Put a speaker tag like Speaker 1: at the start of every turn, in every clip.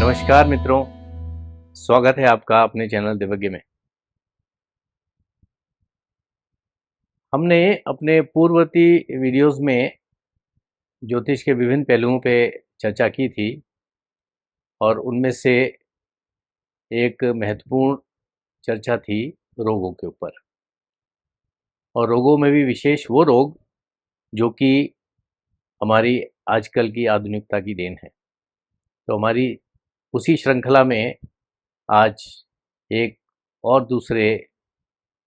Speaker 1: नमस्कार मित्रों, स्वागत है आपका अपने चैनल दिव्यज्ञ में। हमने अपने पूर्ववर्ती वीडियोस में ज्योतिष के विभिन्न पहलुओं पे चर्चा की थी और उनमें से एक महत्वपूर्ण चर्चा थी रोगों के ऊपर। और रोगों में भी विशेष वो रोग जो कि हमारी आजकल की आधुनिकता की देन है। तो हमारी उसी श्रृंखला में आज एक और दूसरे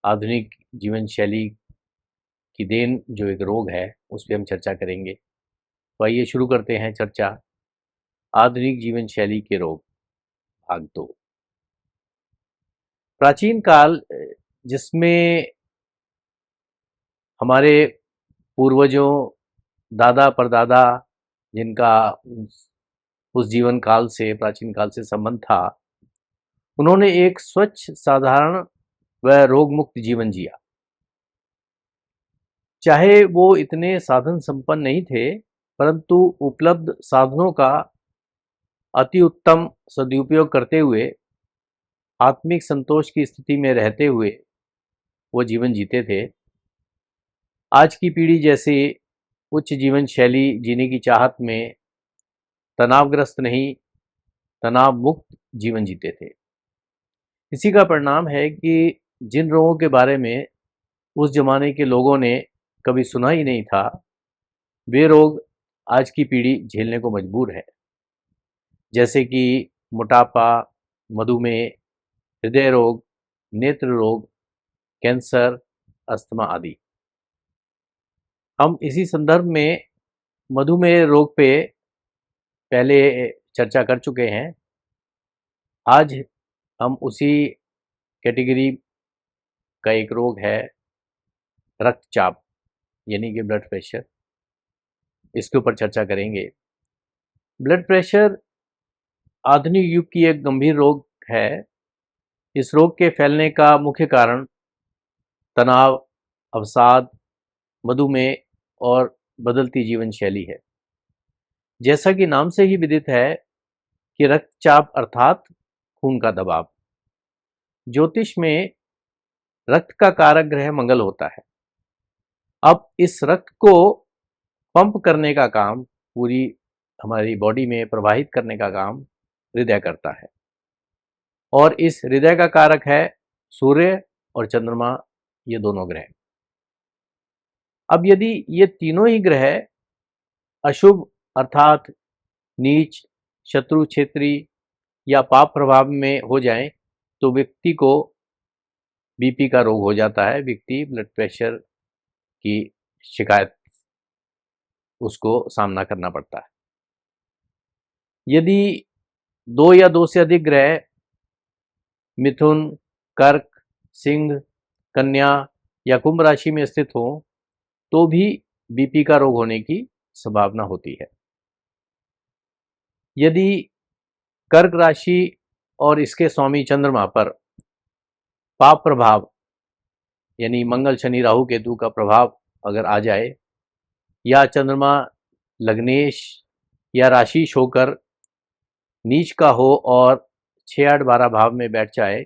Speaker 1: आधुनिक जीवन शैली की देन जो एक रोग है उस पर हम चर्चा करेंगे। तो आइए शुरू करते हैं चर्चा। आधुनिक जीवन शैली के रोग भाग 2। प्राचीन काल जिसमें हमारे पूर्वजों, दादा परदादा जिनका उस जीवन काल से, प्राचीन काल से संबंध था, उन्होंने एक स्वच्छ, साधारण व रोग मुक्त जीवन जिया। चाहे वो इतने साधन संपन्न नहीं थे, परंतु उपलब्ध साधनों का अति उत्तम सदुपयोग करते हुए, आत्मिक संतोष की स्थिति में रहते हुए वो जीवन जीते थे। आज की पीढ़ी जैसे उच्च जीवन शैली जीने की चाहत में तनावग्रस्त नहीं, तनाव मुक्त जीवन जीते थे। इसी का परिणाम है कि जिन रोगों के बारे में उस जमाने के लोगों ने कभी सुना ही नहीं था, वे रोग आज की पीढ़ी झेलने को मजबूर है। जैसे कि मोटापा, मधुमेह, हृदय रोग, नेत्र रोग, कैंसर, अस्थमा आदि। हम इसी संदर्भ में मधुमेह रोग पे पहले चर्चा कर चुके हैं। आज हम उसी कैटेगरी का एक रोग है रक्तचाप, यानी कि ब्लड प्रेशर। इसके ऊपर चर्चा करेंगे। ब्लड प्रेशर आधुनिक युग की एक गंभीर रोग है। इस रोग के फैलने का मुख्य कारण तनाव, अवसाद, मधुमेह और बदलती जीवन शैली है। जैसा कि नाम से ही विदित है कि रक्तचाप अर्थात खून का दबाव। ज्योतिष में रक्त का कारक ग्रह मंगल होता है। अब इस रक्त को पंप करने का काम, पूरी हमारी बॉडी में प्रवाहित करने का काम हृदय करता है। और इस हृदय का कारक है सूर्य और चंद्रमा, ये दोनों ग्रह। अब यदि ये तीनों ही ग्रह अशुभ अर्थात नीच, शत्रु क्षेत्री या पाप प्रभाव में हो जाएं, तो व्यक्ति को बीपी का रोग हो जाता है। व्यक्ति ब्लड प्रेशर की शिकायत उसको सामना करना पड़ता है। यदि दो या दो से अधिक ग्रह मिथुन, कर्क, सिंह, कन्या या कुंभ राशि में स्थित हो तो भी बीपी का रोग होने की संभावना होती है। यदि कर्क राशि और इसके स्वामी चंद्रमा पर पाप प्रभाव यानी मंगल, शनि, राहु, केतु का प्रभाव अगर आ जाए, या चंद्रमा लग्नेश या राशिश होकर नीच का हो और 6, 8, 12 भाव में बैठ जाए,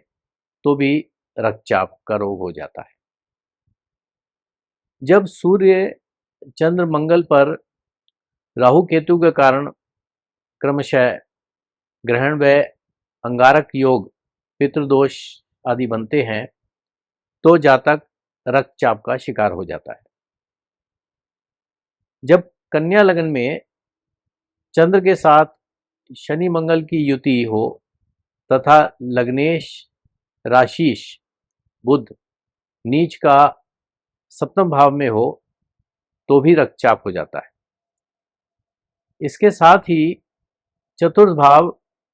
Speaker 1: तो भी रक्तचाप का रोग हो जाता है। जब सूर्य, चंद्र, मंगल पर राहु केतु के कारण क्रमशः ग्रहण व अंगारक योग, पितृदोष आदि बनते हैं, तो जातक रक्तचाप का शिकार हो जाता है। जब कन्या लग्न में चंद्र के साथ शनि मंगल की युति हो तथा लग्नेश राशिश बुध नीच का सप्तम भाव में हो, तो भी रक्तचाप हो जाता है। इसके साथ ही चतुर्थ भाव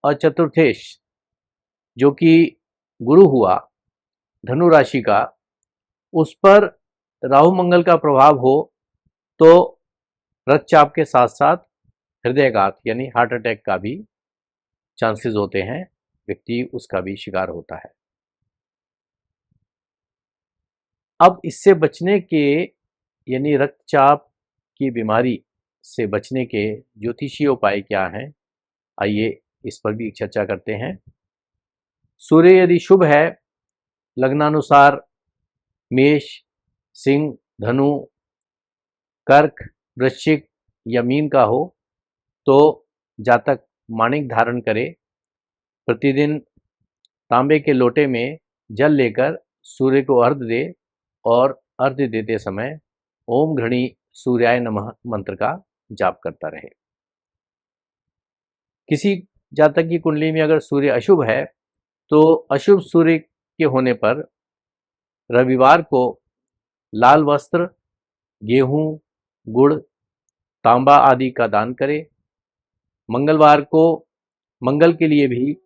Speaker 1: और चतुर्थेश जो कि गुरु हुआ धनु राशि का, उस पर राहु मंगल का प्रभाव हो तो रक्तचाप के साथ साथ हृदयघात यानी हार्ट अटैक का भी चांसेस होते हैं। व्यक्ति उसका भी शिकार होता है। अब इससे बचने के यानी रक्तचाप की बीमारी से बचने के ज्योतिषीय उपाय क्या हैं, आइए इस पर भी चर्चा करते हैं। सूर्य यदि शुभ है, लग्नानुसार मेष, सिंह, धनु, कर्क, वृश्चिक या मीन का हो तो जातक माणिक धारण करे, प्रतिदिन तांबे के लोटे में जल लेकर सूर्य को अर्घ्य दे और अर्घ्य देते समय ओम घृणी सूर्याय नमः मंत्र का जाप करता रहे। किसी जातक की कुंडली में अगर सूर्य अशुभ है तो अशुभ सूर्य के होने पर रविवार को लाल वस्त्र, गेहूं, गुड़, तांबा आदि का दान करे। मंगलवार को मंगल के लिए भी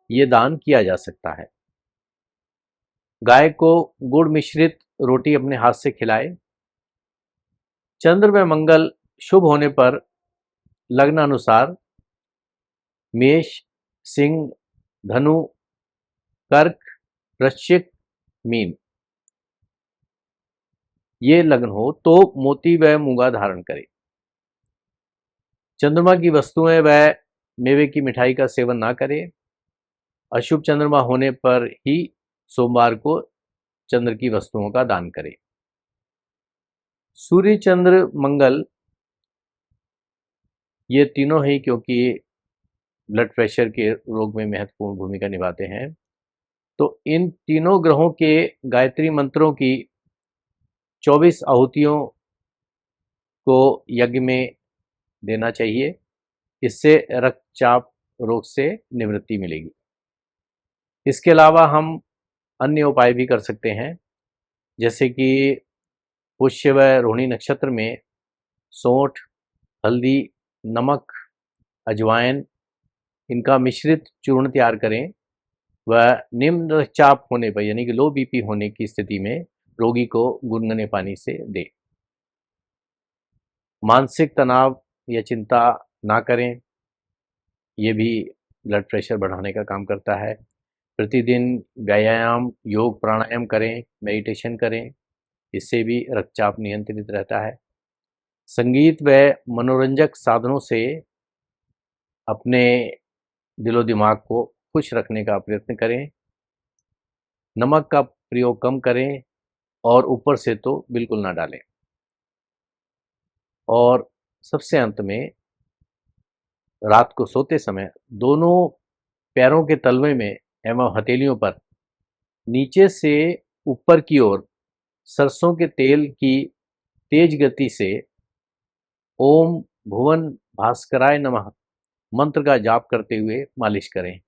Speaker 1: ये दान किया जा सकता है। गाय को गुड़ मिश्रित रोटी अपने हाथ से खिलाए। चंद्र व मंगल शुभ होने पर लग्न अनुसार मेष, सिंह, धनु, कर्क, वृश्चिक, मीन ये लग्न हो तो मोती व मूंगा धारण करे। चंद्रमा की वस्तुएं व मेवे की मिठाई का सेवन ना करे। अशुभ चंद्रमा होने पर ही सोमवार को चंद्र की वस्तुओं का दान करे। सूर्य, चंद्र, मंगल ये तीनों ही क्योंकि ब्लड प्रेशर के रोग में महत्वपूर्ण भूमिका निभाते हैं, तो इन तीनों ग्रहों के गायत्री मंत्रों की 24 आहुतियों को यज्ञ में देना चाहिए। इससे रक्तचाप रोग से निवृत्ति मिलेगी। इसके अलावा हम अन्य उपाय भी कर सकते हैं, जैसे कि पुष्य व रोहिणी नक्षत्र में सौंठ, हल्दी, नमक, अजवाइन इनका मिश्रित चूर्ण तैयार करें व निम्न रक्तचाप होने पर यानी कि लो बीपी होने की स्थिति में रोगी को गुनगुने पानी से दें। मानसिक तनाव या चिंता ना करें, ये भी ब्लड प्रेशर बढ़ाने का काम करता है। प्रतिदिन व्यायाम, योग, प्राणायाम करें, मेडिटेशन करें, इससे भी रक्तचाप नियंत्रित रहता है। संगीत व मनोरंजक साधनों से अपने दिलो दिमाग को खुश रखने का प्रयत्न करें। नमक का प्रयोग कम करें और ऊपर से तो बिल्कुल ना डालें। और सबसे अंत में रात को सोते समय दोनों पैरों के तलवे में एवं हथेलियों पर नीचे से ऊपर की ओर सरसों के तेल की तेज गति से ओम भुवन भास्कराय नमः मंत्र का जाप करते हुए मालिश करें,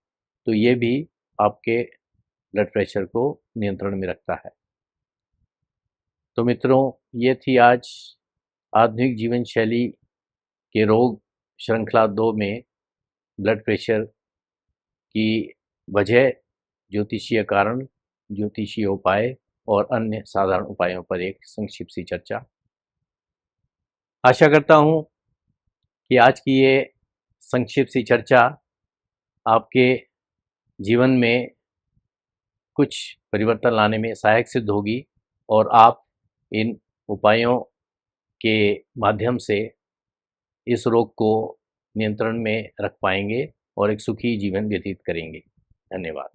Speaker 1: तो ये भी आपके ब्लड प्रेशर को नियंत्रण में रखता है। तो मित्रों, ये थी आज आधुनिक जीवन शैली के रोग श्रृंखला 2 में ब्लड प्रेशर की वजह, ज्योतिषीय कारण, ज्योतिषीय उपाय और अन्य साधारण उपायों पर एक संक्षिप्त सी चर्चा। आशा करता हूँ कि आज की ये संक्षिप्त सी चर्चा आपके जीवन में कुछ परिवर्तन लाने में सहायक सिद्ध होगी और आप इन उपायों के माध्यम से इस रोग को नियंत्रण में रख पाएंगे और एक सुखी जीवन व्यतीत करेंगे। धन्यवाद।